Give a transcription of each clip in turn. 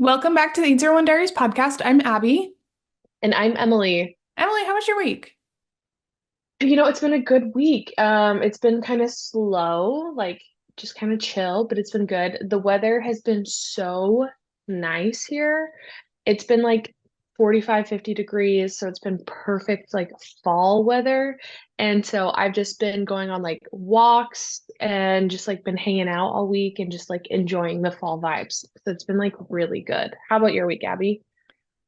Welcome back to the 801 Diaries podcast. I'm Abby. And I'm Emily. Emily, how was your week? It's been a good week. It's been kind of slow, like just kind of chill, but it's been good. The weather has been so nice here. It's been like 45, 50 degrees, so it's been perfect like fall weather. And so I've just been going on like walks and just like been hanging out all week and just like enjoying the fall vibes. So it's been like really good. How about your week, Abby?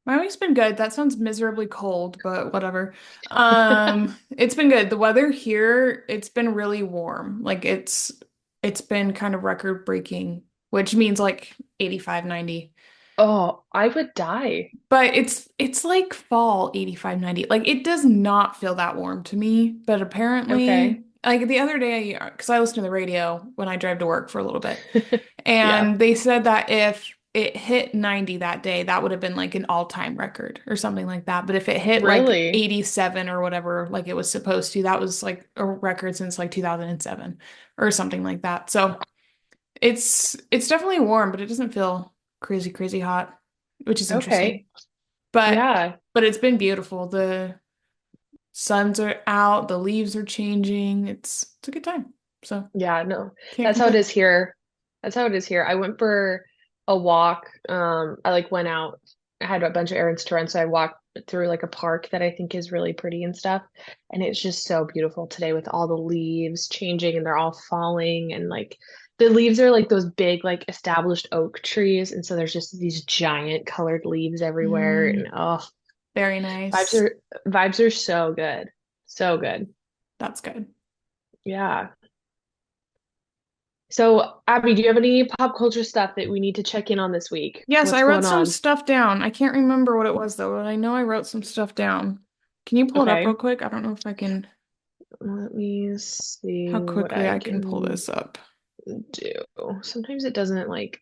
My week's been good. That sounds miserably cold, but whatever. It's been good. The weather here, it's been really warm. It's been kind of record breaking, which means like 85, 90. Oh, I would die. But it's like fall 85, 90. Like it does not feel that warm to me, but Okay. apparently like the other day, because I listen to the radio when I drive to work for a little bit. Yeah. And they said that if it hit 90 that day, that would have been like an all-time record or something like that. But if it hit like Really? 87 or whatever, like it was supposed to, that was like a record since like 2007 or something like that. So it's definitely warm, but it doesn't feel crazy, crazy hot, which is interesting. Okay. But Yeah. but it's been beautiful. The suns are out, the leaves are changing. It's a good time. So Yeah, no. can't That's how it complain. is here. That's how it is here. I went for a walk. I like went out. I had a bunch of errands to run, so I walked through like a park that I think is really pretty and stuff. And it's just so beautiful today with all the leaves changing and they're all falling and like the leaves are like those big like established oak trees and so there's just these giant colored leaves everywhere Mm, and oh, very vibes nice. are vibes are so good. So good. That's good. Yeah. So, Abby, do you have any pop culture stuff that we need to check in on this week? Yes, I What's wrote going some on? stuff down. I can't remember what it was though, but I know I wrote some stuff down. Can you pull it up real Okay, quick? I don't know if I can, let me how see what quickly I I can pull can this up. do. Sometimes it doesn't like,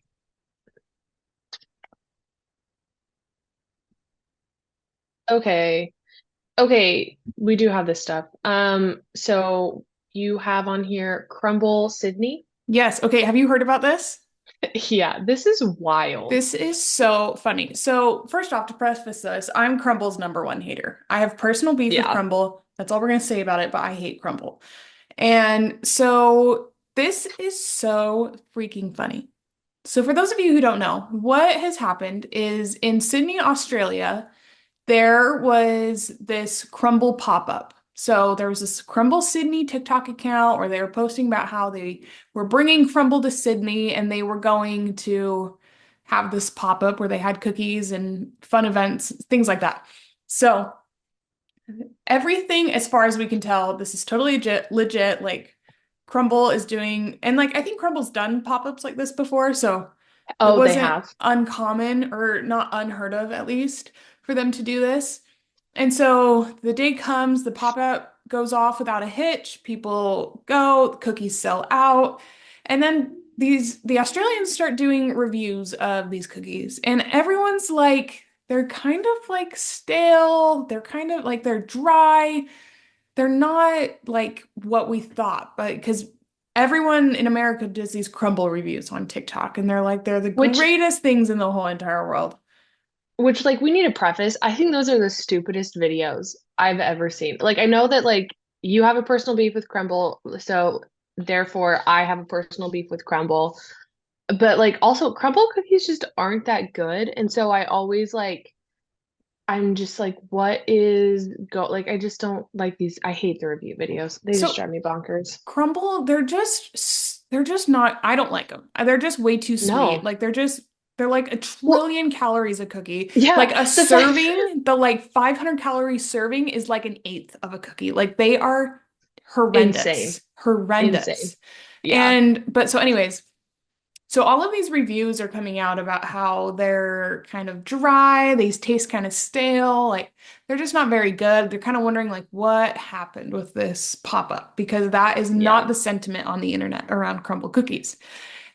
okay, okay, we do have this stuff. So you have on here Crumble Sydney. Yes. Okay. Have you heard about this? Yeah, this is wild. This is so funny. So, first off, to preface this, I'm Crumble's number one hater. I have personal beef with Yeah. Crumble. That's all we're going to say about it, but I hate Crumble. And so, this is so freaking funny. So, for those of you who don't know, what has happened is in Sydney, Australia, there was this Crumble pop-up. So there was this Crumble Sydney TikTok account where they were posting about how they were bringing Crumble to Sydney and they were going to have this pop-up where they had cookies and fun events, things like that. So everything, as far as we can tell, this is totally legit. Like Crumble is doing, and like I think Crumble's done pop-ups like this before, so it Oh, they wasn't have. uncommon or not unheard of, at least, for them to do this. And so the day comes, the pop-up goes off without a hitch, people go, the cookies sell out, and then the Australians start doing reviews of these cookies, and everyone's like, they're kind of like stale, they're kind of like they're dry. They're not like what we thought, but because everyone in America does these crumble reviews on TikTok, and they're like they're the Which greatest things in the whole entire world. Which, like, we need to preface. I think those are the stupidest videos I've ever seen. Like, I know that, like, you have a personal beef with Crumble, so therefore I have a personal beef with Crumble. But, like, also, Crumble cookies just aren't that good. And so I always, like, I'm just like, like, I just don't like these. I hate the review videos. They just So drive me bonkers. crumble, they're just not. I don't like them. They're just way too sweet. No. Like they're like a Well, trillion calories a cookie. Like yeah, a the fact, serving, the like 500 calorie serving is like an eighth of a cookie. Like they are insane, horrendous, insane. horrendous. Yeah, And but so anyways, so all of these reviews are coming out about how they're kind of dry, these taste kind of stale, like they're just not very good. They're kind of wondering like what happened with this pop-up because that is not yeah, the sentiment on the internet around crumble cookies.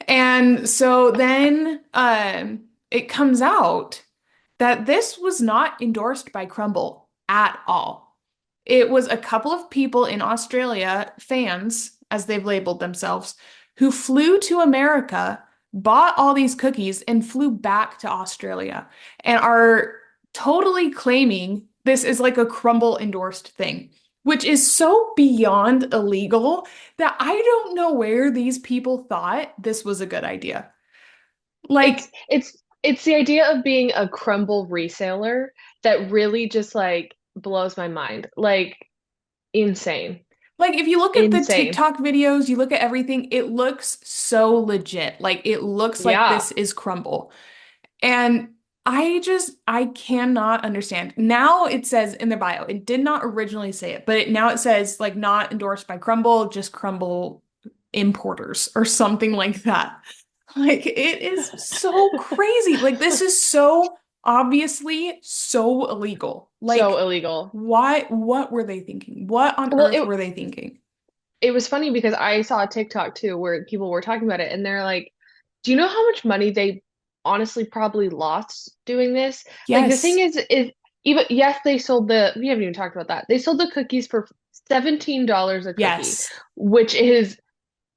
And so then it comes out that this was not endorsed by Crumble at all. It was a couple of people in Australia, fans, as they've labeled themselves, who flew to America bought all these cookies and flew back to Australia and are totally claiming this is like a Crumble endorsed thing, which is so beyond illegal that I don't know where these people thought this was a good idea. It's Like, it's it's the idea of being a crumble reseller that really just like blows my mind. Like insane. like if you look at the Insane. TikTok videos, you look at everything, it looks so legit. Like it looks like Yeah. this is Crumble. And I cannot understand. Now it says in the bio, it did not originally say it, but now it says like not endorsed by Crumble, just Crumble importers or something like that. Like it is so crazy. Like this is so obviously so illegal. So Like illegal. what were they thinking? What on Well, earth were they thinking? it was funny because I saw a TikTok too where people were talking about it and they're like, "Do you know how much money they honestly probably lost doing this?" Like the thing Yes. is even yes, they sold we haven't even talked about that. They sold the cookies for $17 a cookie, Yes. which is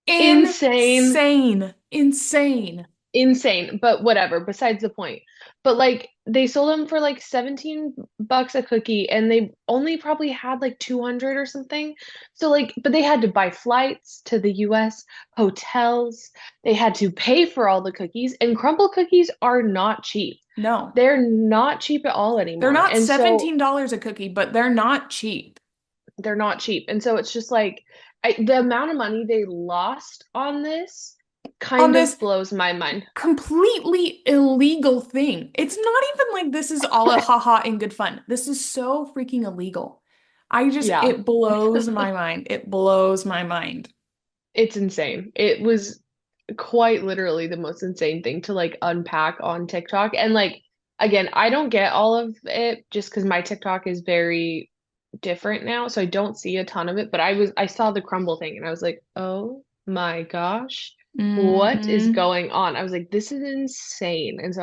insane. Insane. Insane. Insane, but whatever, besides the point. But like they sold them for like 17 bucks a cookie and they only probably had like 200 or something. So like but they had to buy flights to the US, hotels. They had to pay for all the cookies and crumble cookies are not cheap. No. They're not cheap at all They're anymore. not And so $17 a cookie, but they're not cheap. they're not cheap. And so it's just like the amount of money they lost on this On kind this of blows my mind. completely illegal thing. It's not even like this is all a haha and good fun. This is so freaking illegal. Yeah. It blows my mind. It blows my mind. It's insane. It was quite literally the most insane thing to like unpack on TikTok. And like, again, I don't get all of it just because my TikTok is very different now. So I don't see a ton of it. But I saw the crumble thing and I was like, oh my gosh, what is Hmm. going on? I was like, this is insane. And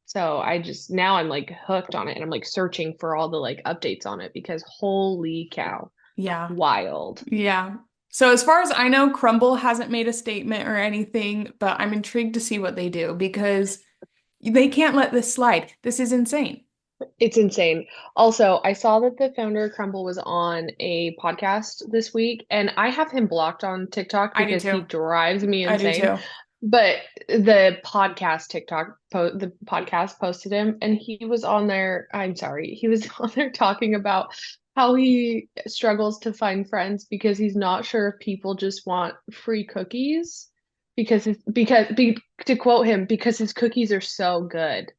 so I just, now I'm like hooked on it and I'm like searching for all the like updates on it because holy cow, Yeah. wild. Yeah. So as far as I know, Crumble hasn't made a statement or anything, but I'm intrigued to see what they do because they can't let this slide. This is insane. It's insane. Also, I saw that the founder of Crumble was on a podcast this week, and I have him blocked on TikTok I do because he too. drives me I do insane. too. But the podcast posted him, and he was on there. I'm sorry, he was on there talking about how he struggles to find friends because he's not sure if people just want free cookies to quote him, because his cookies are so good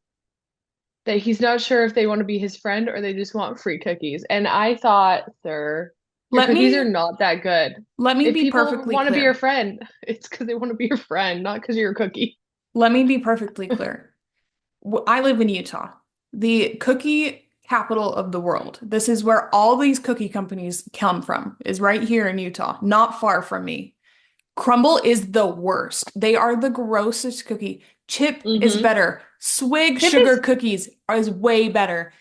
that he's not sure if they want to be his friend or they just want free cookies. And I thought, sir, your Let cookies are me not that good. let me If be people perfectly want to be your clear. friend, it's because they want to be your friend, not because you're a cookie. Let me be perfectly clear. I live in Utah, the cookie capital of the world. This is where all these cookie companies come from, is right here in Utah, not far from me. Crumble is the worst. They are the grossest cookie. Chip is Mm-hmm. better. Swig Chip sugar is cookies is way better.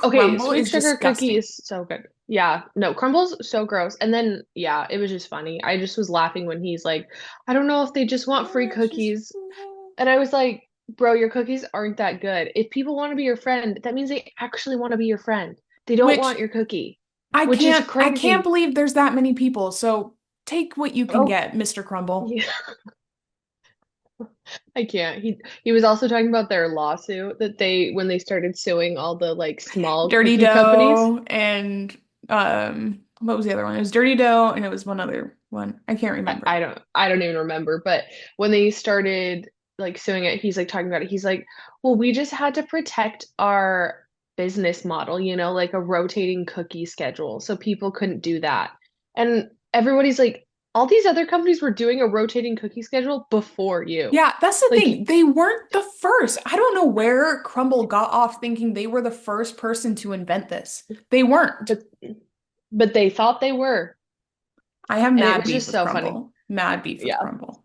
okay. Crumble Sweet is sugar cookie disgusting. is so good. Yeah, no, Crumble's so gross. And then, yeah, it was just funny. I just was laughing when he's like, I don't know if they just want free cookies. And I was like, bro, your cookies aren't that good. If people want to be your friend, that means they actually want to be your friend. They don't Which want your cookie, which is I can't crazy. believe there's that many people. So take what you can Oh, get, Mr. Crumble. yeah, I can't. He was also talking about their lawsuit that they when they started suing all the like small Dirty cookie companies. Dough and what was the other one? It was Dirty Dough and it was one other one. I can't remember. I don't even remember, but when they started like suing it, he's like talking about it. He's like, "Well, we just had to protect our business model, like a rotating cookie schedule, so people couldn't do that." And everybody's like, "All these other companies were doing a rotating cookie schedule before you." Yeah, that's the Like, thing. They weren't the first. I don't know where Crumble got off thinking they were the first person to invent this. They weren't. but but they thought they were, I have and it mad was beef just with so funny. Crumble. Mad beef with Yeah, Crumble.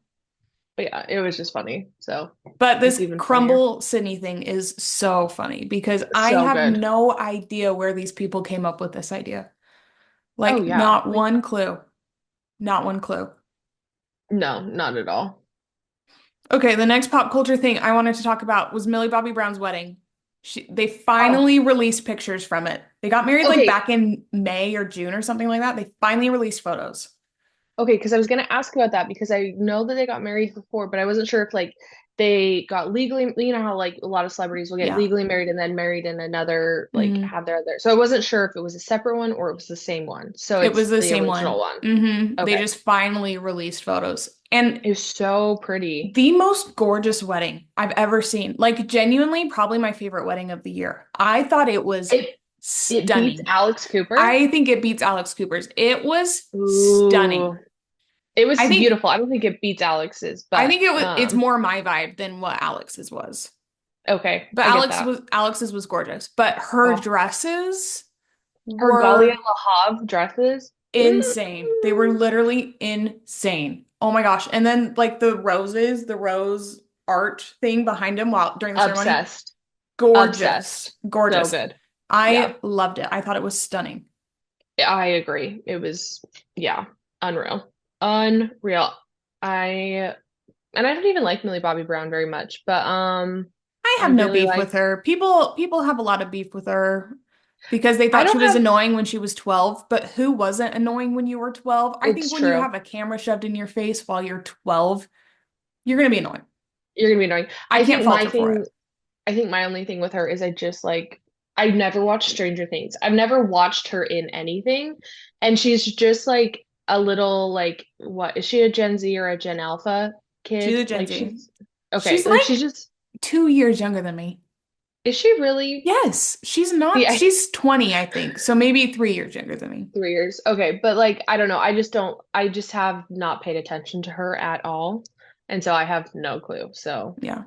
but yeah, it was just funny. So But it's this even funnier. Crumble Sydney thing is so funny because I So have good. no idea where these people came up with this idea. Oh Like, yeah, not like one clue. Not one clue. no, not at all. Okay, the next pop culture thing I wanted to talk about was Millie Bobby Brown's wedding. They Oh, finally released pictures from it. They got married like okay. back in May or June or something like that. They finally released photos. Okay, because I was gonna ask about that because I know that they got married before, but I wasn't sure if like they got legally, you know how like a lot of celebrities will get Yeah. legally married and then married in another, like Hmm. have their other. So I wasn't sure if it was a separate one or it was the same one. So It was it's the the same original one. one. They Okay. just finally released photos. And It was so pretty. the most gorgeous wedding I've ever seen. Like genuinely, probably my favorite wedding of the year. I thought it was It it beats stunning. Alex Cooper. I think it beats Alex Cooper's. It was Ooh. stunning. It I was think beautiful. I don't think it beats Alex's, I but think it's more my vibe than what Alex's was. okay, But I get that. Alex's was gorgeous. But her Oh, dresses her Galia were La Have dresses. insane. They were literally insane. Oh my gosh. And then like the rose art thing behind him while during the ceremony, Obsessed. gorgeous. Obsessed. So Gorgeous. good. Yeah, I loved it. I thought it was stunning. I agree. It was, yeah, unreal. Unreal. I, and I don't even like Millie Bobby Brown very much, but I I have no really beef with liked, her. People have a lot of beef with her because they I thought she don't was have, annoying when she was 12, but who wasn't annoying when you were 12? I think it's when you true. have a camera shoved in your face while you're 12, you're gonna be annoying. You're gonna be annoying. I can't fault her for it. I think my only thing with her is I just like I've never watched Stranger Things. I've never watched her in anything. And she's just like a little like what is she a Gen Z or a Gen Alpha She's a kid? Gen Like Z. she's okay. She's Like she's like just 2 years younger than me. is she really Yes, she's see not. I She's 20, I think. So maybe 3 years younger than me. 3 years. Okay, but like I don't know. I just don't I just have not paid attention to her at all. And so I have no clue. So Yeah.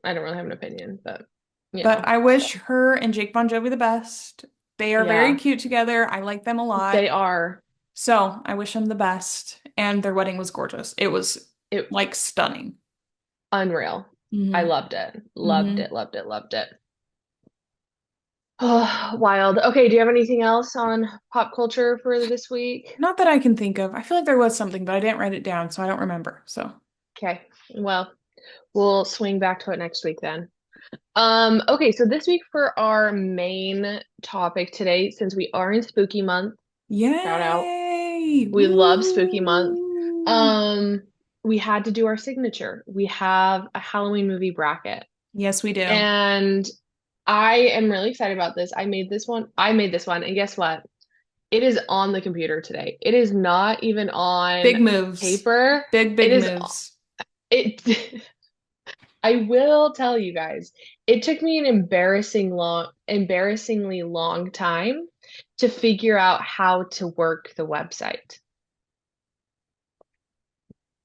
I don't really have an opinion, but But I so wish her and Jake Bon Jovi the best. They are very yeah, cute together. I like them a they lot. are So I wish them the best. And their wedding was gorgeous. It was it like stunning. unreal. I Hmm. loved it. Loved Hmm. it, loved it, loved it. Oh, wild. Okay, do you have anything else on pop culture for this week? Not that I can think of. I feel like there was something, but I didn't write it down, so I don't remember. So, Okay. Well, we'll swing back to it next week then. Okay, so this week for our main topic today, since we are in spooky month, shout out. yay! We love spooky month. Woo! Um, we had to do our signature. We have a Halloween movie bracket. Yes, we do. And I am really excited about this. I made this one. I made this one, and guess what? It is on the computer today. It is not even on Big moves. paper. It Big is moves. it I will tell you guys, it took me an embarrassingly long time to figure out how to work the website.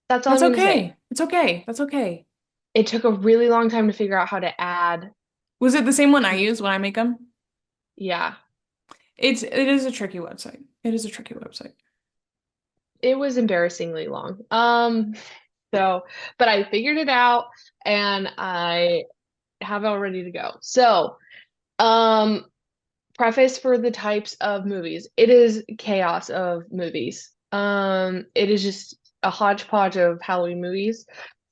That's all That's I'm going to say. okay. It's okay. That's okay. It took a really long time to figure out how to add. Was it the same one I use when I make them? Yeah, It is a tricky website. It is a tricky website. it was embarrassingly long. So, but I figured it out and I have it all ready to go. So, um, preface for the types of movies. It is chaos of movies. It is just a hodgepodge of Halloween movies.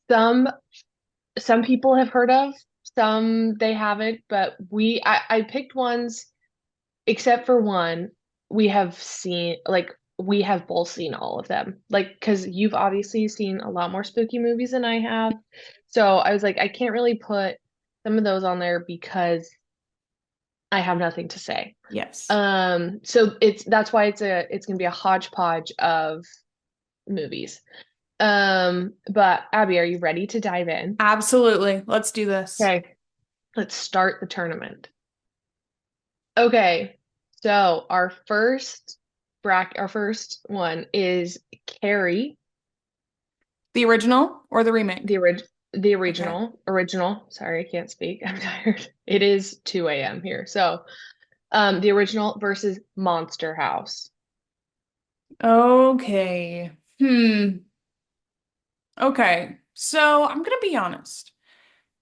Some some people have heard of, some they haven't, but I picked ones except for one we have seen like we have both seen all of them. Like because you've obviously seen a lot more spooky movies than I have. So I was like I can't really put some of those on there because I have nothing to say. Yes. So that's why it's gonna be a hodgepodge of movies. But Abby, are you ready to dive in? Absolutely. Let's do this. Okay, let's start the tournament. Okay, so our first one is Carrie, The original or the remake? the orig the Okay. original. Sorry, I can't speak. I'm tired. It is 2 a.m. here. So, the original versus Monster House. Okay. Hmm. Okay. So I'm gonna be honest.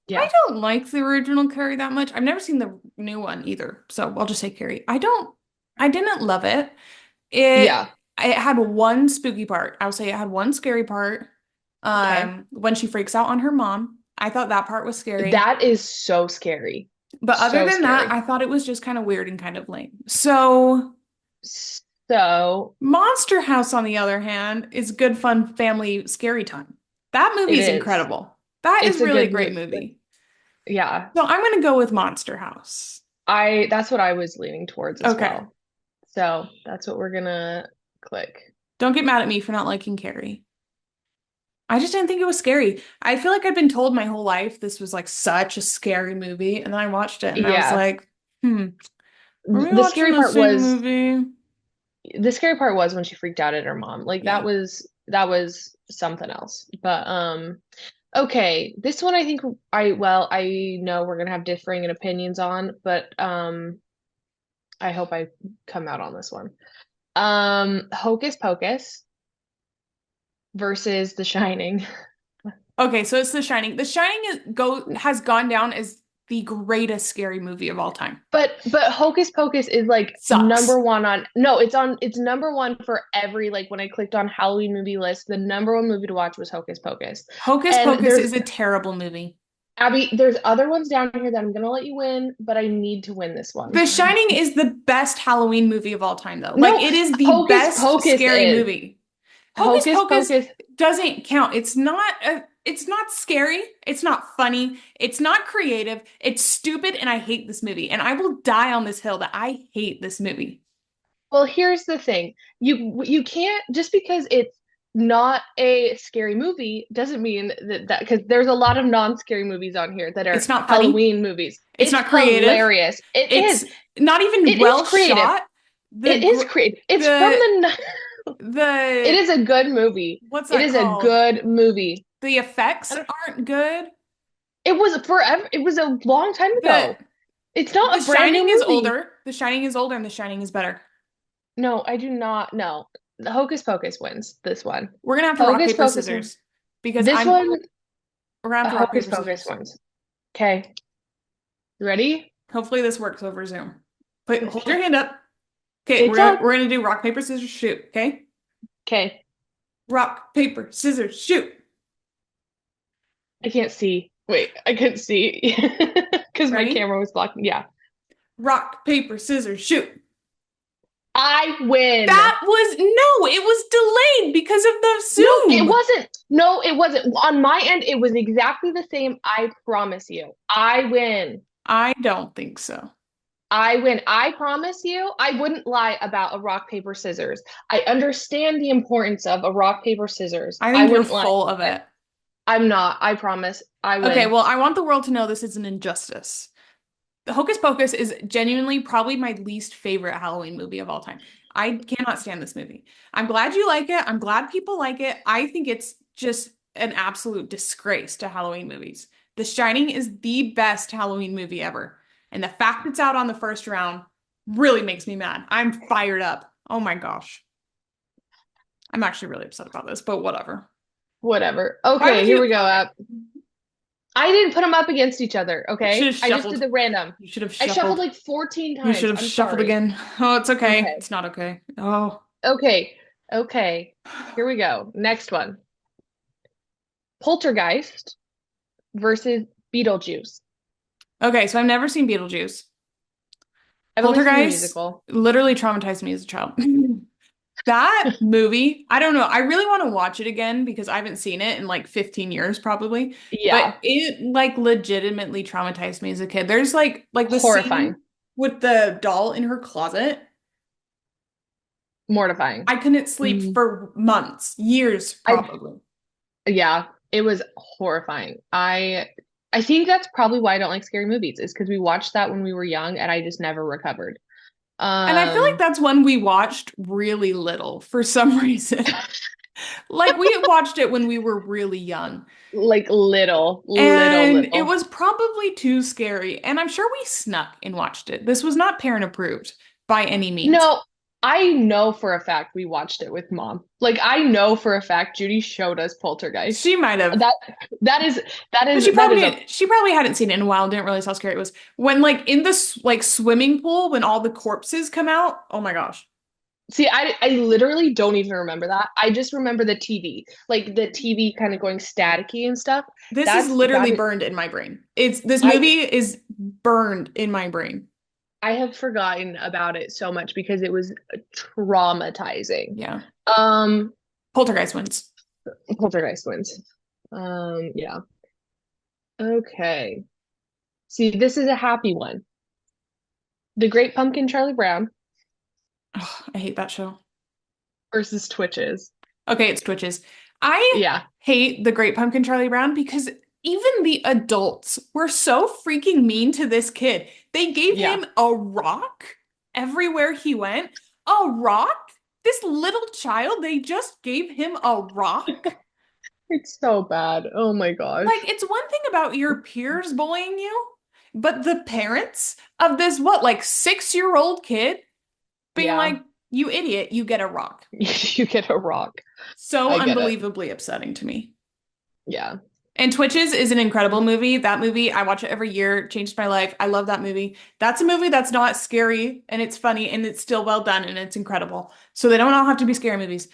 I Yeah. don't like the original Carrie that much. I've never seen the new one either. So I'll just say Carrie. I didn't love it. It Yeah. it had one spooky part. I would say it had one scary part. Okay. When she freaks out on her mom. I thought that part was scary. That is so scary. But other So than that, scary. I thought it was just kind of weird and kind of lame. So, So Monster House, on the other hand, is good, fun family scary time. That movie it is is. incredible. That is It's a really a good great movie. movie. Yeah. So I'm gonna go with Monster House. That's what I was leaning towards as Okay. well. So that's what we're gonna click. Don't get mad at me for not liking Carrie. I just didn't think it was scary. I feel like I've been told my whole life this was like such a scary movie, and then I watched it and I was Yeah. like, are we The watching scary the part same was movie? the scary part was when she freaked out at her mom. Like Yeah. that was something else. But okay, this one I think I know we're gonna have differing opinions on, but I hope I come out on this one. Hocus Pocus versus The Shining. Okay, so it's The Shining. The Shining has gone down as the greatest scary movie of all time. But Hocus Pocus is like Sucks. number one on no, it's number one for every like when I clicked on Halloween movie list, the number one movie to watch was Hocus Pocus. Hocus And Pocus is a terrible movie. There's other ones down here that I'm gonna let you win, but I need to win this one. The Shining is the best Halloween movie of all time, though. Like, No, it is the Hocus best Pocus scary is. movie. Hocus Hocus Pocus Pocus. doesn't count. It's not scary. It's not funny. It's not creative. It's stupid, and I hate this movie. And I will die on this hill that I hate this movie. Well, here's the thing. You can't just because it's not a scary movie doesn't mean that because there's a lot of non-scary movies on here that are It's not funny. Halloween movies. It's It's not creative. hilarious. It is. It's not even It is well creative. shot. The It is gr- creative. It's from the the It the is a good movie. what's It that is a called? good movie. The effects aren't good. It was forever. It was a long time The ago. It's not The a brand new Shining is movie. older. The Shining is older, and The Shining is better. No, I do not. No, the Hocus Pocus wins this one. We're gonna have to rock Hocus paper Pocus. scissors because This one, we're gonna have to rock Hocus paper Pocus scissors. wins. Okay, you ready? Hopefully this works over Zoom. Put hold your Okay, hand up. Okay, it's up. we're gonna do rock paper scissors shoot. Okay, Okay, rock paper scissors shoot. I can't see. Wait, I couldn't see because my Ready? camera was blocking. Yeah, Rock paper scissors shoot. I win. That was no, it was delayed because of the No, it Zoom. wasn't. No, it wasn't. On my end, it was exactly the same. I promise you. I win. I don't think so. I win. I promise you, I wouldn't lie about a rock, paper, scissors. I understand the importance of a rock, paper, scissors. I I think you're wouldn't lie. full of it. I'm not. I promise. I Okay, win. well, I want the world to know this is an injustice. The Hocus Pocus is genuinely probably my least favorite Halloween movie of all time. I cannot stand this movie. I'm glad you like it. I'm glad people like it. I think it's just an absolute disgrace to Halloween movies. The Shining is the best Halloween movie ever. And the fact it's out on the first round really makes me mad. I'm fired up. Oh my gosh. I'm actually really upset about this, but whatever. Whatever. Why Okay, would here you? we go Okay. up. I didn't put them up against each other, You should have okay? I just did shuffled. the random. You should have I shuffled shuffled. like 14 You should times. have I'm shuffled sorry. again. Oh, it's okay. Okay. It's not okay. Oh. Okay. Okay. Here we go. Next one. Poltergeist versus Beetlejuice. Okay, so I've never seen Beetlejuice. I've only seen the Poltergeist musical. literally traumatized me as a child. That movie, I don't know. I really want to watch it again because I haven't seen it in like 15 years probably. But Yeah. it like legitimately traumatized me as a kid. There's like the Horrifying. scene with the doll in her closet. Mortifying. I couldn't sleep Mm. for months, years I probably. Yeah, it was horrifying. I think that's probably why I don't like scary movies, is because we watched that when we were young and I just never recovered. And I feel like Um, that's one we watched really little for some reason. Like we watched it when we were really young. like little, little, And it little. was probably too scary. And I'm sure we snuck and watched it. This was not parent approved by any means. No, I know for a fact we watched it with mom. Like I know for a fact Judy showed us Poltergeist. She might have, That that is that but is that is a she probably hadn't seen it in a while and didn't realize how scary it was. When like in the like swimming pool when all the corpses come out. Oh my gosh. See, I literally don't even remember that. I just remember the TV, like the TV kind of going staticky and stuff. This is That literally is burned in my brain. It's this I movie is burned in my brain. I have forgotten about it so much because it was traumatizing. Yeah. Um, Poltergeist wins. Poltergeist wins. Yeah. Okay. See, this is a happy one. The Great Pumpkin Charlie Brown Oh, I hate that show. versus Twitches. Okay, it's Twitches. I Yeah. hate the Great Pumpkin Charlie Brown because even the adults were so freaking mean to this kid. They gave Yeah. him a rock everywhere he went. A rock? This little child, they just gave him a rock? It's so bad. Oh my Like, gosh. it's one thing about your peers bullying you, but the parents of this, what, like 6-year-old kid being Yeah. like, you idiot, you get a rock. You get a rock. So I get it. unbelievably upsetting to me. Yeah. And Twitches is an incredible movie. That movie, I watch it every year, changed my life. I love that movie. That's a movie that's not scary and it's funny and it's still well done and it's incredible. So they don't all have to be scary movies.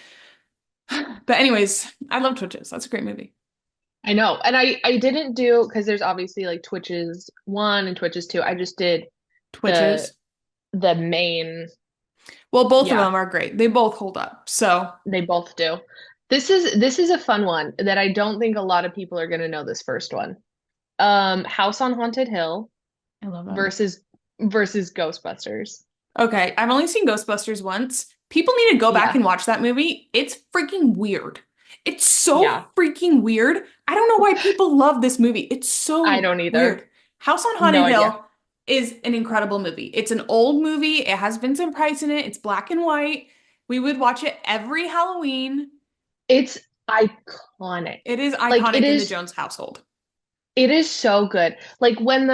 But anyways, I love Twitches. That's a great movie. I know. And I didn't do because there's obviously like Twitches 1 and Twitches 2. I just did the Twitches. the main. Well, both of Yeah, them are great. They both hold up. So, they both do. This is a fun one that I don't think a lot of people are going to know this first one. House on Haunted Hill I love that movie. versus Ghostbusters. Okay, I've only seen Ghostbusters once. People need to go back Yeah. and watch that movie. It's freaking weird. It's so Yeah. freaking weird. I don't know why people love this movie. It's I so don't either. weird. House on No Haunted idea. Hill is an incredible movie. It's an old movie. It has Vincent Price in it. It's black and white. We would watch it every Halloween. It's iconic. It is Like iconic in the Jones household. it is so good. Like when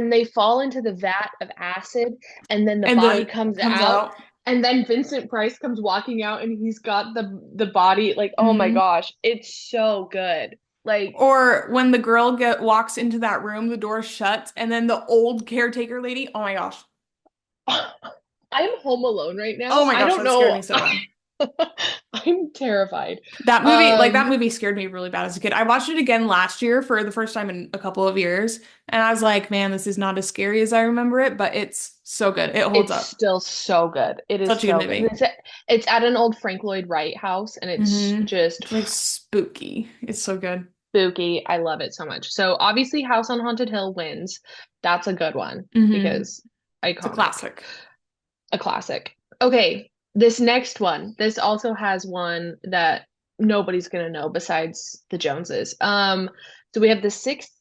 they fall into the vat of acid and then the And body the comes comes out out. and then Vincent Price comes walking out and he's got the body like oh my Mhm. gosh, it's so good. Like Or when the girl walks into that room, the door shuts, and then the old caretaker lady, oh my gosh. I'm home alone right Oh now. my I gosh, don't that scared me know. so bad. I'm terrified. That Um movie scared me really bad as a kid. I watched it again last year for the first time in a couple of years, and I was like, man, this is not as scary as I remember it, but it's so good. It holds it's up. still so good. It is Such a good so good. And movie. it's at an old Frank Lloyd Wright house and it's just It's like spooky. It's so good. spooky. I love it so much. So obviously House on Haunted Hill wins. That's a good one hmm because It's a iconic, classic. a classic. Okay, this next one. This also has one that nobody's gonna know besides the Joneses. So we have The Sixth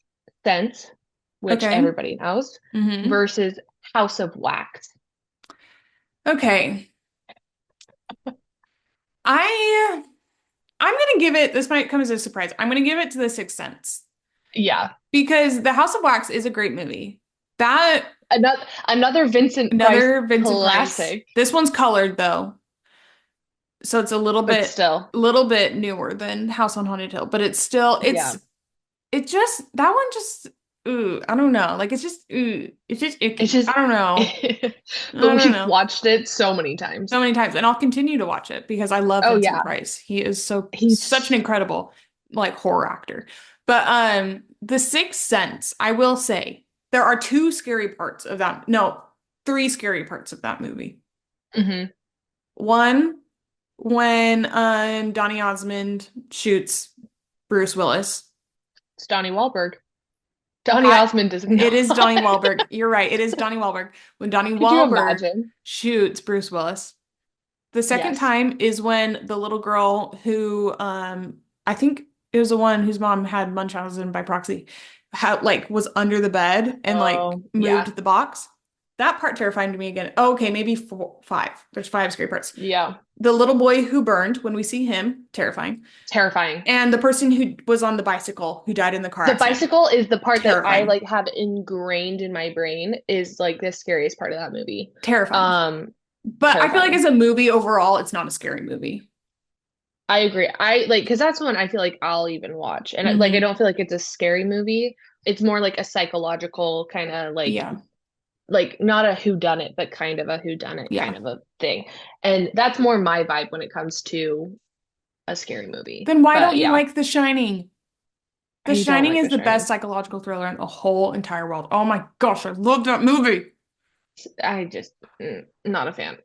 Sense, which Okay. everybody knows, hmm versus House of Wax. Okay. I I'm gonna give it, this might come as a surprise. I'm gonna give it to The Sixth Sense Yeah. because The House of Wax is a great movie. That Another Vincent Price another Vincent Price. classic, This one's colored though, so it's but still, a little bit newer than House on Haunted Hill, but it's still yeah. it just that one just ooh, I don't know. Like it's just ooh, it's just It's icky. just, I don't know. I but don't we've know. watched it so many times. So many times, and I'll continue to watch it because I love Oh Vincent yeah, Price. He is such an he's incredible like horror actor. But The Sixth Sense, I will say there are two scary parts of that. No, three scary parts of that movie. hmm One, when Donny Osmond shoots Bruce Willis. It's Donnie Wahlberg. Donnie I Osmond does It is not. Donnie Wahlberg. You're right. It is Donnie Wahlberg. When Donnie Could you Wahlberg imagine? shoots Bruce Willis. The second Yes. time is when the little girl who I think it was the one whose mom had Munchausen by proxy, had like was under the bed and like Oh, moved yeah. the box. That part terrified me again. Oh, okay, maybe four, five. There's five scary parts. Yeah. The little boy who burned when we see him, terrifying. Terrifying. And the person who was on the bicycle who died in the car The accident, bicycle is the part that I terrifying. like have ingrained in my brain is like the scariest part of that movie. Terrifying. Um, But I feel like Terrifying. as a movie overall, it's not a scary movie. I agree. I like because that's one I feel like I'll even watch. And I hmm don't feel like it's a scary movie. It's more like a psychological kind of like Yeah. like not a whodunit, but kind of a whodunit kind Yeah. of a thing. And that's more my vibe when it comes to a scary movie. Then why don't But you yeah, like The Shining? The I don't Shining like is The the best Shining. psychological thriller in the whole entire world. Oh my gosh, I love that movie. I just not a fan.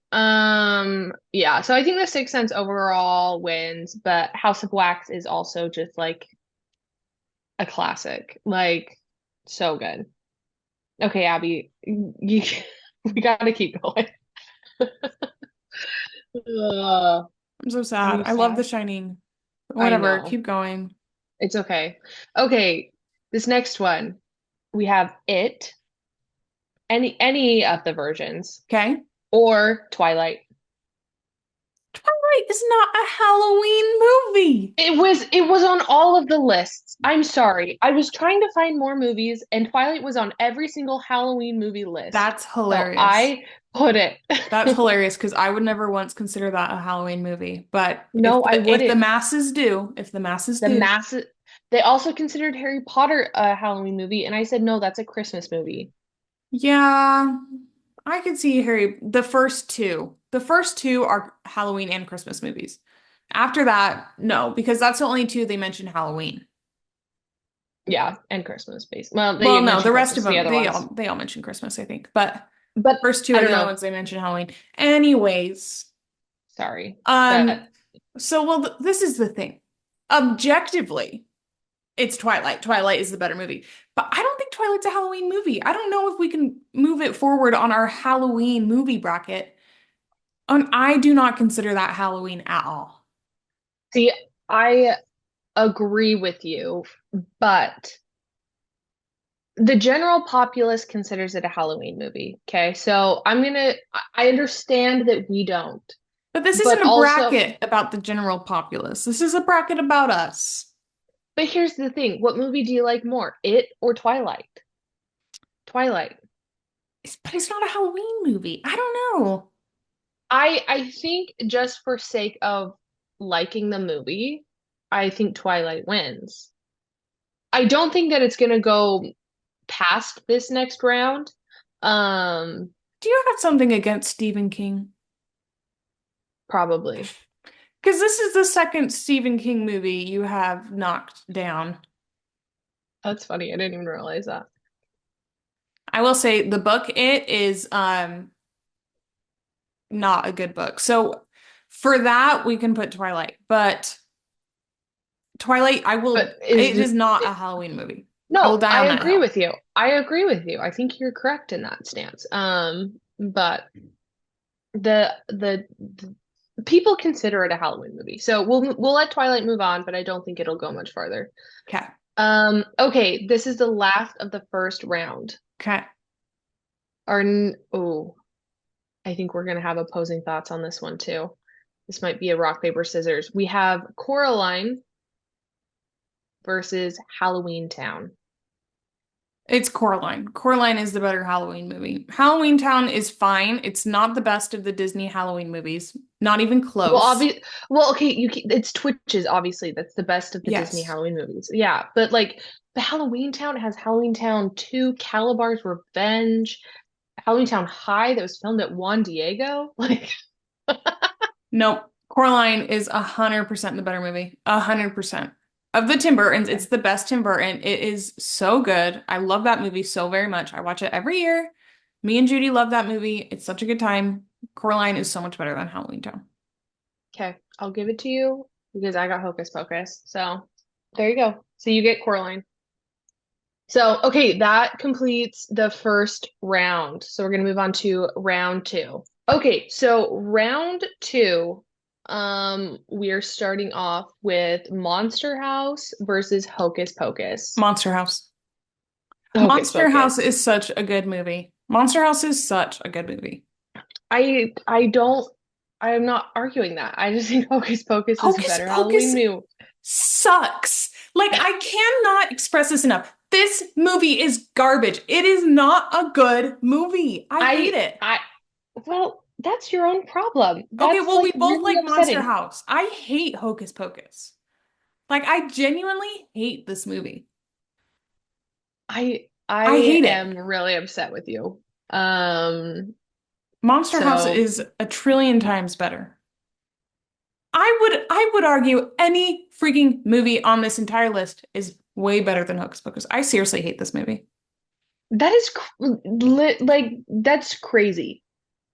Yeah, so I think The Sixth Sense overall wins, but House of Wax is also just like a classic. Like so good. Okay, Abby, you we gotta keep going. Ugh, I'm so are sad. you I love The sad? Shining. I Whatever, know. keep going. It's okay. Okay, this next one, we have It, any of the versions, Okay? or Twilight. Twilight is not a Halloween movie. It was on all of the lists. I'm sorry. I was trying to find more movies and Twilight was on every single Halloween movie list. That's So hilarious. I put it. That's hilarious because I would never once consider that a Halloween movie. But No, I if the wouldn't. masses do, if the masses The do, massive They also considered Harry Potter a Halloween movie and I said no, that's a Christmas movie. yeah, I could see Harry. The first two. The first two are Halloween and Christmas movies. After that, no, because that's the only two they mention Halloween. Yeah, and Christmas based. Well, they Well, no, the mentioned rest of Christmas, the them other ones. they all mention Christmas, I think. But But first two I are don't the only know. ones they mention Halloween. Anyways, Sorry. um, But so well, this is the thing. Objectively, it's Twilight. Twilight is the better movie. But I don't think Twilight's a Halloween movie. I don't know if we can move it forward on our Halloween movie bracket. I do not consider that Halloween at all. see, I agree with you, but the general populace considers it a Halloween movie. Okay. So I understand that we don't, But this but isn't a also, bracket about the general populace. This is a bracket about us. but here's the thing. What movie do you like more, It or Twilight? Twilight. But it's not a Halloween movie. I don't know. I think just for sake of liking the movie, I think Twilight wins. I don't think that it's gonna go past this next round. Um, Do you have something against Stephen King? Probably. Because this is the second Stephen King movie you have knocked down. That's funny. I didn't even realize that. I will say the book It is not a good book. So for that we can put Twilight, but Twilight But it is is not a Halloween movie. I will No, die I on that agree hill. with you. I agree with you. I think you're correct in that stance. But the people consider it a Halloween movie. So we'll let Twilight move on, but I don't think it'll go much farther. Okay. Okay, this is the last of the first round. Okay. Oh, I think we're gonna have opposing thoughts on this one too. This might be a rock, paper, scissors. We have Coraline versus Halloween Town. It's Coraline. Coraline is the better Halloween movie. Halloween Town is fine. It's not the best of the Disney Halloween movies. Not even Well, close. okay, it's Twitches, obviously. That's the best of the Disney Yes. Halloween movies. Yeah, but like the Halloween Town has Halloween Town 2, Calabar's Revenge, Halloween Town High that was filmed at Juan Diego. Like, Nope. Coraline is 100% the better movie. 100%. Of the Tim Burtons, okay. it's the best Tim Burton. It is so good. I love that movie so very much. I watch it every year. Me and Judy love that movie. It's such a good time. Coraline is so much better than Halloween Town. Okay, I'll give it to you because I got Hocus Pocus. So there you go. So you get Coraline. So, okay, that completes the first round. So we're going to move on to round two. Okay, so round two, we are starting off with Monster House versus Hocus Pocus. Monster House. Hocus Monster House Pocus. is such a good movie. Monster House is such a good movie. I don't I am not arguing that. I just think Hocus Pocus is a Hocus better Halloween Pocus movie. sucks. Like, I cannot express this enough. This movie is garbage. It is not a good movie. I hate it. I well, that's your own problem. Okay, That's well, like we both really like Monster upsetting. House. I hate Hocus Pocus. Like, I genuinely hate this movie. I I hate it. am really upset with you. Um, Monster House so is a trillion times better. I would argue any freaking movie on this entire list is way better than Hocus Pocus. I seriously hate this movie. that is like that's crazy,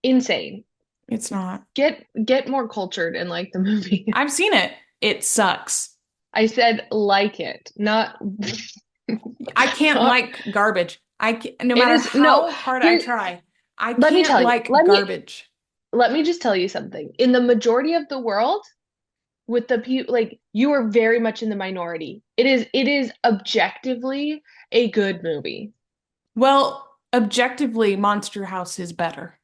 insane. It's not. Get more cultured and like the movie. I've seen it. It sucks. I said like it, not I can't not. like garbage. No It matter is no. how hard I Here, try, I let me can't tell you. like garbage. Let me just tell you something. In the majority of the world, with the people like you are very much in the minority. It is objectively a good movie. Well, objectively, Monster House is better.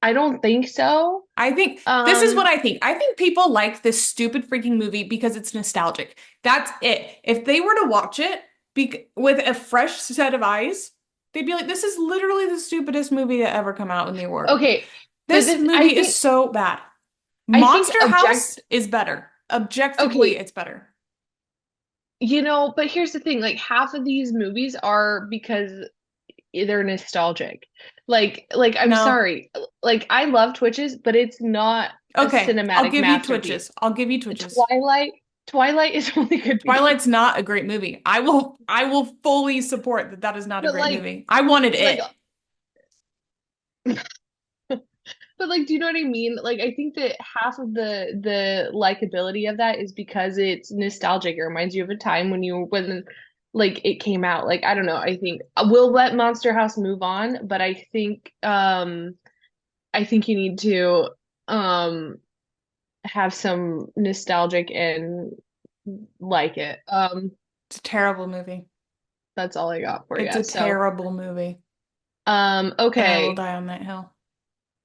I don't think so. I think this is what Um, I think. I think people like this stupid freaking movie because it's nostalgic. That's it. If they were to watch it with a fresh set of eyes, they'd be like, this is literally the stupidest movie to ever come out in the world. okay, but This this I movie is think so bad. I think Monster House is better. Objectively, okay, it's better. but here's the thing, like half of these movies are because they're nostalgic. Like I'm No. sorry. Like I love Twitches, but it's not a Okay, I'll cinematic give you masterpiece. Twitches. I'll give you Twitches. Twilight Twilight is only good because Twilight's not a great movie. I will fully support that that is not a but great movie. I wanted like it. but like, do you know what I mean? Like, I think that half of the likability of that is because it's nostalgic. It reminds you of a time when like it came out. Like, I don't know. I think we'll let Monster House move on, but I think you need to um have some nostalgic and like it. It's a terrible movie. That's all I got for It's you. a So, terrible movie. And I will okay. die on that hill.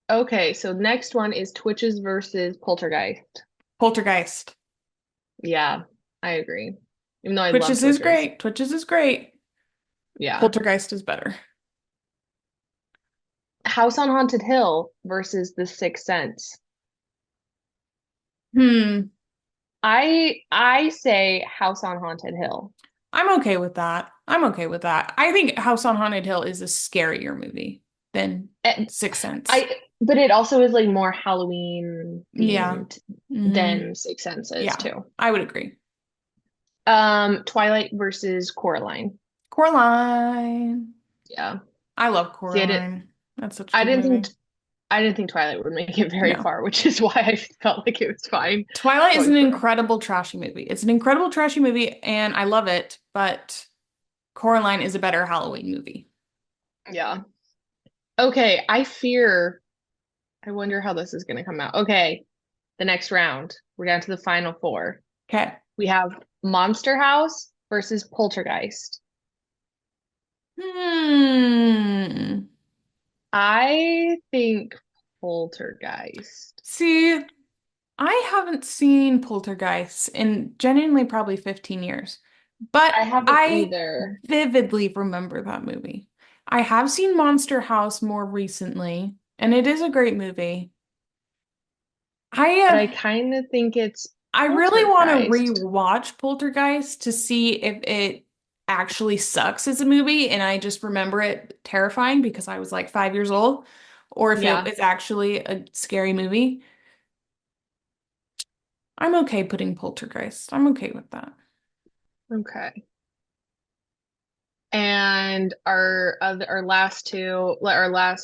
Okay, so next one is Twitches versus Poltergeist. Poltergeist. Yeah, I agree. Even though I love Twitches is Twitches. great. Twitches is great. Yeah. Poltergeist is better. House on Haunted Hill versus The Sixth Sense. Hmm. I say House on Haunted Hill. I'm okay with that. I'm okay with that. I think House on Haunted Hill is a scarier movie than And Sixth Sense. I but it also is like more Halloween Yeah. themed Hmm. than Sixth Sense is Yeah. too. I would agree. Twilight versus Coraline. Coraline. Yeah. I love See, Coraline. That's such a I good didn't think movie. I didn't think Twilight would make it very No. far, which is why I felt like it was fine Twilight is going an through. incredible trashy movie. It's an incredible trashy movie, and I love it, but Coraline is a better Halloween movie. Yeah. Okay, I wonder how this is going to come out. Okay, the next round. We're down to the final four. Okay. We have Monster House versus Poltergeist. Hmm. I think Poltergeist. See, I haven't seen Poltergeist in genuinely probably 15 years, but I haven't I either, vividly remember that movie. I have seen Monster House more recently, and it is a great movie. I but uh, I kind of think it's I really want to Poltergeist. rewatch Poltergeist to see if it actually sucks as a movie and I just remember it terrifying because I was like 5 years old, or if it Yeah, is actually a scary movie. I'm okay putting Poltergeist. I'm okay with that. okay. And our last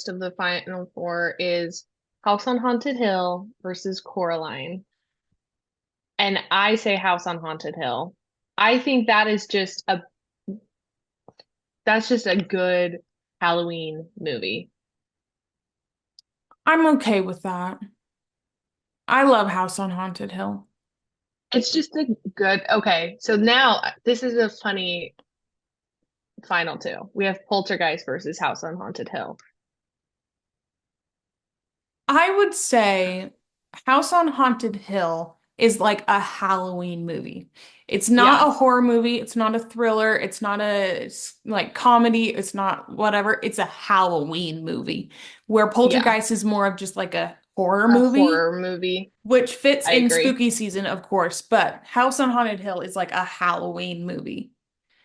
of the final four is House on Haunted Hill versus Coraline. And I say House on Haunted Hill. I think that's just a good Halloween movie. I'm okay with that. I love House on Haunted Hill. It's just a good, okay. So now this is a funny final two. We have Poltergeist versus House on Haunted Hill. I would say House on Haunted Hill is like a Halloween movie. It's not Yeah, a horror movie. It's not a thriller. It's not like comedy. It's not whatever. It's a Halloween movie where yeah, Poltergeist is more of just like a horror a movie, horror movie. which fits I in agree. spooky season, of course, but House on Haunted Hill is like a Halloween movie.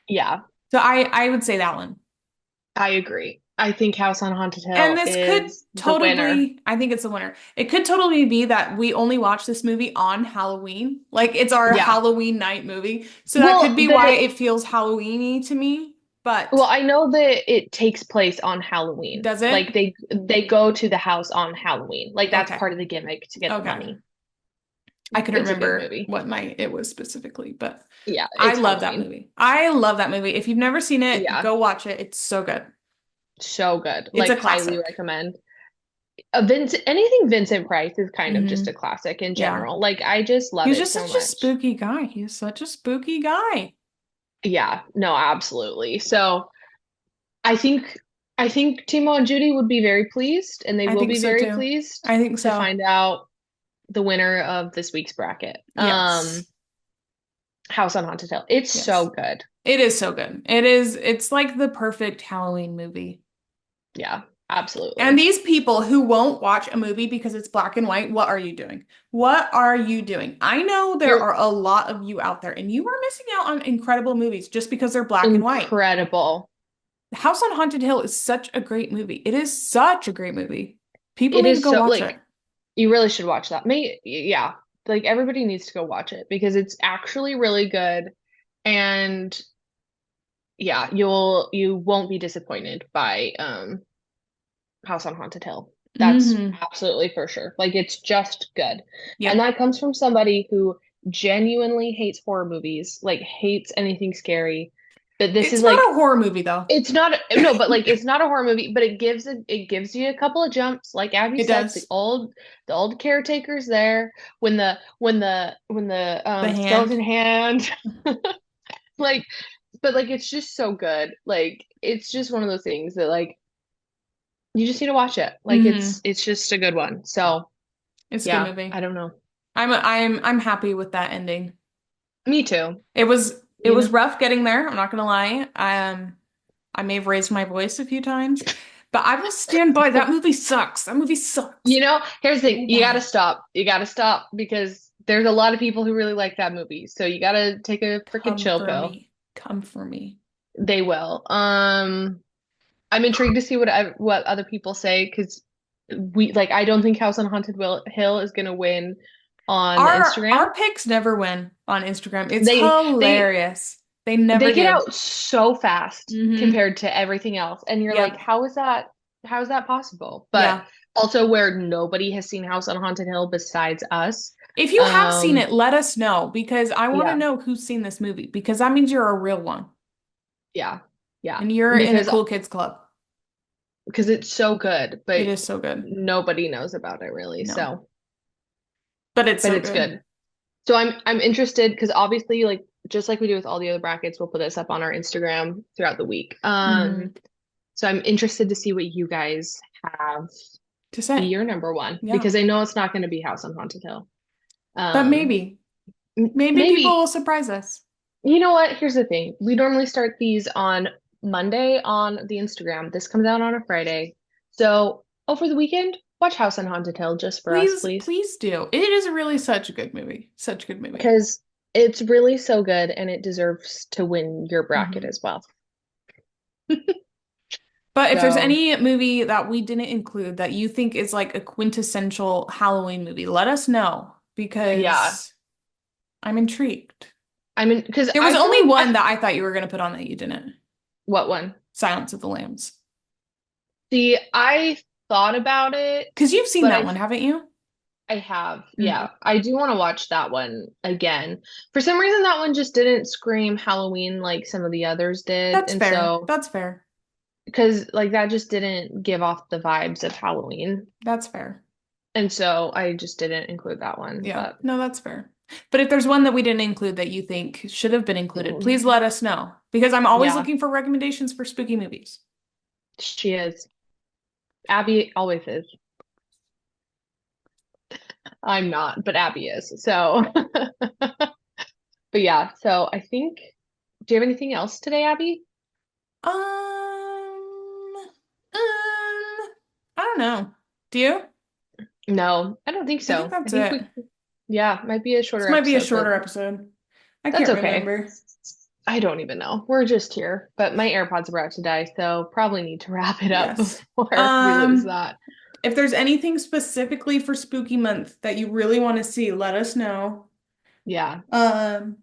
Yeah, So I would say that one. I agree. I think House on Haunted And Hill this could is the winner. totally, I think it's the winner. It could totally be that we only watch this movie on Halloween. Like it's our Yeah. Halloween night movie. So that could Well, be why it feels Halloweeny to me. well, But I know that it takes place on Halloween. does it? Like they go to the house on Halloween. Like that's Okay. part of the gimmick to get the Okay. money. I couldn't It's a good remember movie. what night it was specifically, but Yeah, I it's love that Halloween. movie. I love that movie. If you've never seen it, Yeah, go watch it. It's so good. so good. It's a Like highly classic. recommend. Anything Vincent Price is kind of just a Hmm. classic in Yeah. general. Like I just love He's it just so such a much. spooky guy. He's such a spooky guy. Yeah, no, absolutely. So I think I think Timo and Judy would be very pleased, and they I will think be so very too. pleased I think to so. find out the winner of this week's bracket. Yes. House on Haunted Hill. It's so Yes. good. It is so good. It's like the perfect Halloween movie. Yeah, And absolutely. these people who won't watch a movie because it's black and white, what are you doing? What are you doing? I know there You're are a lot of you out there, and you are missing out on incredible movies just because they're black and white. incredible. House on Haunted Hill is such a great movie. It is such a great movie. People It need to is go so watch it. like you really should watch that. Yeah, like everybody needs to go watch it because it's actually really good and yeah, you won't be disappointed by House on Haunted Hill. That's Hmm. absolutely for sure. Like it's just good. And Yep. that comes from somebody who genuinely hates horror movies, like hates anything scary. But this It's is not like a horror movie though. it's not no, but like it's not a horror movie, but it gives you a couple of jumps. Like Abby It said, does. the old caretaker's there when the The skeleton hand. hand like but like it's just so good. Like it's just one of those things that like you just need to watch it. Like Hmm. it's just a good one. So It's a good yeah, movie. I don't know. I'm happy with that ending. Me too. It You was know, rough getting there, I'm not gonna lie. I may have raised my voice a few times, but I will stand by that movie sucks. That movie sucks. you know, here's the thing. So You gotta bad. stop. You gotta stop because there's a lot of people who really like that movie. So you gotta take a freaking Come chill for pill. me. Come for me. They will. I'm intrigued to see what other people say because we like I don't think House on Hill is gonna win on Our Instagram. picks never win on Instagram. It's They they hilarious. They never they get do. out so fast Hmm. compared to everything else, and you're like, Yep. how is that possible? But Yeah. also where nobody has seen House on Haunted Hill besides us. If you have seen Um, it, let us know because I want to yeah, know who's seen this movie because that means you're a real one yeah, yeah, and you're in a because cool kids club. it's so good, It but is so good. nobody knows about it really. No, So, but it's but so it's good. good. So I'm interested because obviously, like just like we do with all the other brackets, we'll put this up on our Instagram throughout the week. Hmm. So I'm interested to see what you guys have To be say, your number one yeah. because I know it's not going to be House on Haunted Hill. But Um, maybe people will maybe surprise us. you know what? Here's the thing: we normally start these on Monday on the Instagram. This comes out on a Friday, so over the weekend, watch House on Haunted Hill just for us, Please, please, please do. It is really such a good movie. Such a good movie. because it's really so good and it deserves to win your bracket Hmm. as well. But if there's So any movie that we didn't include that you think is like a quintessential Halloween movie, let us know yeah, because I'm intrigued. I mean, because There was I feel only like one that I thought you were going to put on that you didn't. what one? Silence of the Lambs. See, I thought about it, Because you've seen but that one, haven't you? I have, Mm, yeah. I do want to watch that one again. For some reason, that one just didn't scream Halloween like some of the others did. that's And fair. so, That's fair. because like that just didn't give off the vibes of Halloween. That's fair. And so I just didn't include that one. Yeah. But No, that's fair. But if there's one that we didn't include that you think should have been included, please mm, let us know because I'm always yeah, looking for recommendations for spooky movies. she is. Abby always is. I'm not, but Abby is. So, but yeah, so I think, do you have anything else today, Abby? I don't know. Do you? No, I don't think I think so. I that's think it. yeah, might be a This shorter might be a episode, but shorter episode. I that's can't okay. remember. I don't even know. We're just here, but my AirPods are about to die, so probably need to wrap it up Yes. before we lose Um, that. if there's anything specifically for Spooky Month that you really want to see, let us know. Yeah. Um,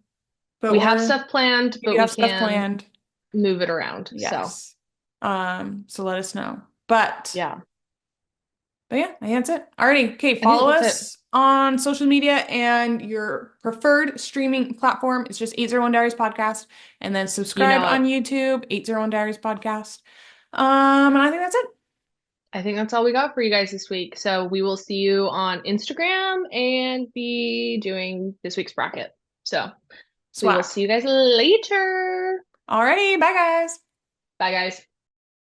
but We have stuff planned, we but do we have stuff can planned. move it around. So, Yes. So let us know. But yeah, yeah, I think that's it. Alrighty. Okay, I think follow that's it. us on social media and your preferred streaming platform. It's just 801 Diaries Podcast. And then You subscribe know on it. YouTube, 801 Diaries Podcast. And I think that's it. I think that's all we got for you guys this week. So we will see you on Instagram and be doing this week's bracket. So we will Swag. see you guys later. Alrighty, bye guys. Bye, guys.